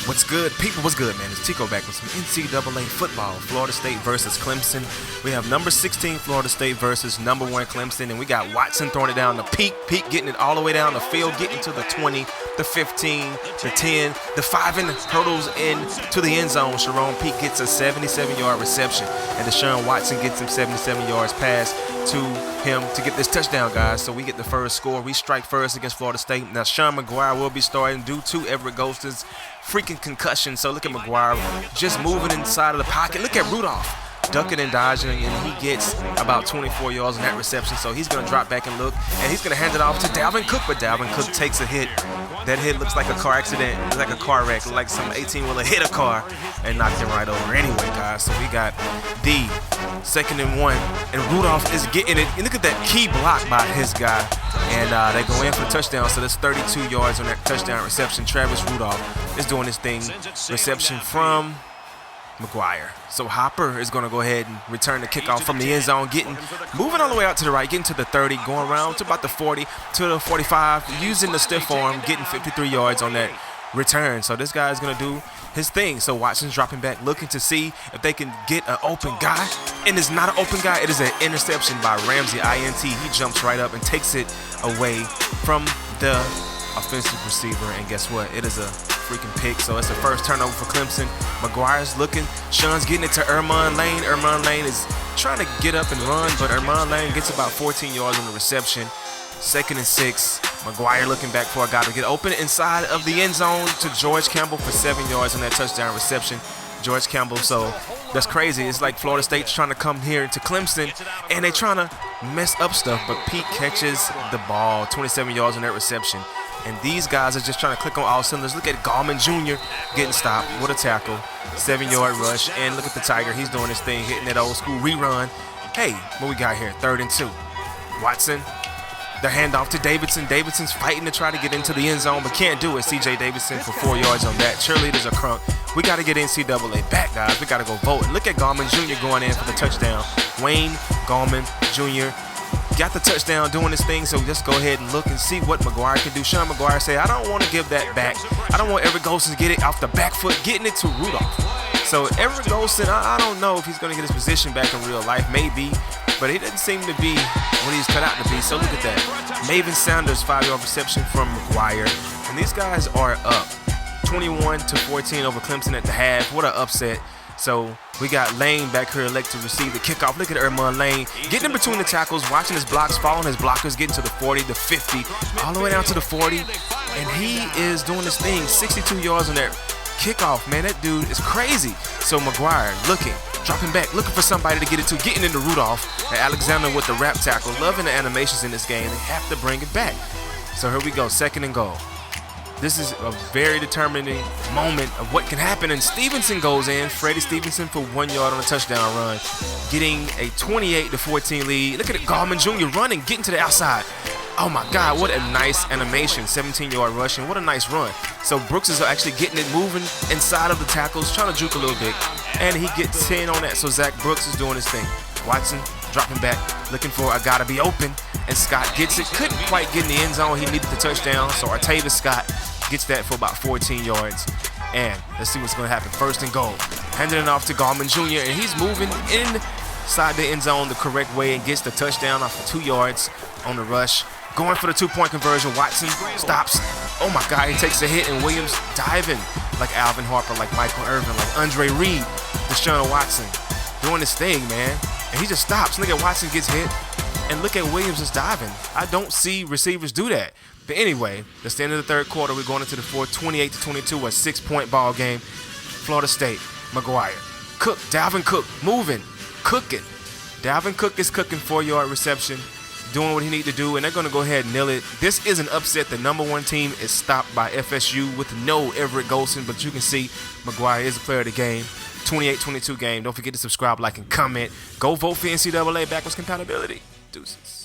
What's good, people? What's good, man? It's Tico back with some NCAA football. Florida State versus Clemson. We have number 16 Florida State versus number 1 Clemson, and we got Watson throwing it down the Peak getting it all the way down the field, getting to the 20, the 15, the 10, the 5 in the hurdles into the end zone. Sharon Peak gets a 77-yard reception, and Deshaun Watson gets him 77 yards pass to him to get this touchdown, guys. So we get the first score. We strike first against Florida State. Now Sean McGuire will be starting due to Everette Golson's freaking concussion. So look at McGuire just moving inside of the pocket. Look at Rudolph ducking and dodging, and he gets about 24 yards on that reception. So he's going to drop back and look, and he's going to hand it off to Dalvin Cook, but Dalvin Cook takes a hit. That hit looks like a car accident. It's like a car wreck, like some 18-wheeler hit a car and knocked him right over. Anyway, guys, so we got the 2nd and 1, and Rudolph is getting it. And look at that key block by his guy, and they go in for the touchdown. So that's 32 yards on that touchdown reception. Travis Rudolph is doing his thing. Reception from McGuire. So Hopper is going to go ahead and return the kickoff from the end zone, moving all the way out to the right, getting to the 30, going around to about the 40, to the 45, using the stiff arm, getting 53 yards on that return. So this guy is going to do his thing. So Watson's dropping back, looking to see if they can get an open guy, and it's not an open guy. It is an interception by Ramsey, INT. He jumps right up and takes it away from the offensive receiver, and guess what? It is a freaking pick. So it's the first turnover for Clemson. McGuire's looking. Sean's getting it to Ermon Lane. Ermon Lane is trying to get up and run, but Ermon Lane gets about 14 yards on the reception. 2nd and 6. McGuire looking back for a guy to get open inside of the end zone to George Campbell for 7 yards on that touchdown reception. George Campbell, so that's crazy. It's like Florida State's trying to come here to Clemson, and they're trying to mess up stuff, but Pete catches the ball, 27 yards on that reception. And these guys are just trying to click on all cylinders. Look at Gallman Jr. getting stopped with a tackle, 7-yard rush, and look at the Tiger. He's doing his thing, hitting that old school rerun. Hey, what we got here? 3rd and 2. Watson, the handoff to Davidson. Davidson's fighting to try to get into the end zone, but can't do it. C.J. Davidson for 4 yards on that. Cheerleaders are crunk. We got to get NCAA back, guys. We got to go vote. And look at Gallman Jr. going in for the touchdown. Wayne Gallman Jr. got the touchdown doing his thing, so just go ahead and look and see what McGuire can do. Sean McGuire said, I don't want to give that back. I don't want Everette Golson to get it off the back foot, getting it to Rudolph. So Everette Golson, I don't know if he's going to get his position back in real life, maybe, but he doesn't seem to be what he's cut out to be. So look at that. Maven Sanders, 5-yard reception from McGuire. And these guys are up 21-14 over Clemson at the half. What an upset. So we got Lane back here elect to receive the kickoff. Look at Ermon Lane getting in between the tackles, watching his blocks, following his blockers, getting to the 40, the 50, all the way down to the 40. And he is doing this thing, 62 yards on that kickoff. Man, that dude is crazy. So McGuire looking, dropping back, looking for somebody to get it to, getting into Rudolph. And Alexander with the wrap tackle. Loving the animations in this game. They have to bring it back. So here we go, 2nd and goal. This is a very determining moment of what can happen, and Stevenson goes in. Freddie Stevenson for 1 yard on a touchdown run, getting a 28-14 lead. Look at it, Gallman Jr. running, getting to the outside. Oh my God, what a nice animation, 17-yard rushing. What a nice run. So Brooks is actually getting it moving inside of the tackles, trying to juke a little bit, and he gets 10 on that. So Zach Brooks is doing his thing. Watson dropping back, looking for a guy to be open, and Scott gets it. Couldn't quite get in the end zone. He needed the touchdown, so Artavis Scott gets that for about 14 yards. And let's see what's going to happen. 1st and goal. Handing it off to Gallman Jr., and he's moving inside the end zone the correct way and gets the touchdown off for 2 yards on the rush. Going for the 2-point conversion. Watson stops. Oh my God, he takes a hit, and Williams diving like Alvin Harper, like Michael Irvin, like Andre Reed. Deshaun Watson doing his thing, man. And he just stops. Look at Watson gets hit, and look at Williams just diving. I don't see receivers do that. But anyway, that's the end of the 3rd quarter. We're going into the 4th, 28-22, a 6-point ball game. Florida State, McGuire, Cook, Dalvin Cook, moving, cooking. Dalvin Cook is cooking, 4-yard reception, doing what he needs to do, and they're going to go ahead and nail it. This is an upset. The number 1 team is stopped by FSU with no Everette Golson, but you can see McGuire is the player of the game. 28-22 game. Don't forget to subscribe, like, and comment. Go vote for NCAA Backwards Compatibility. Deuces.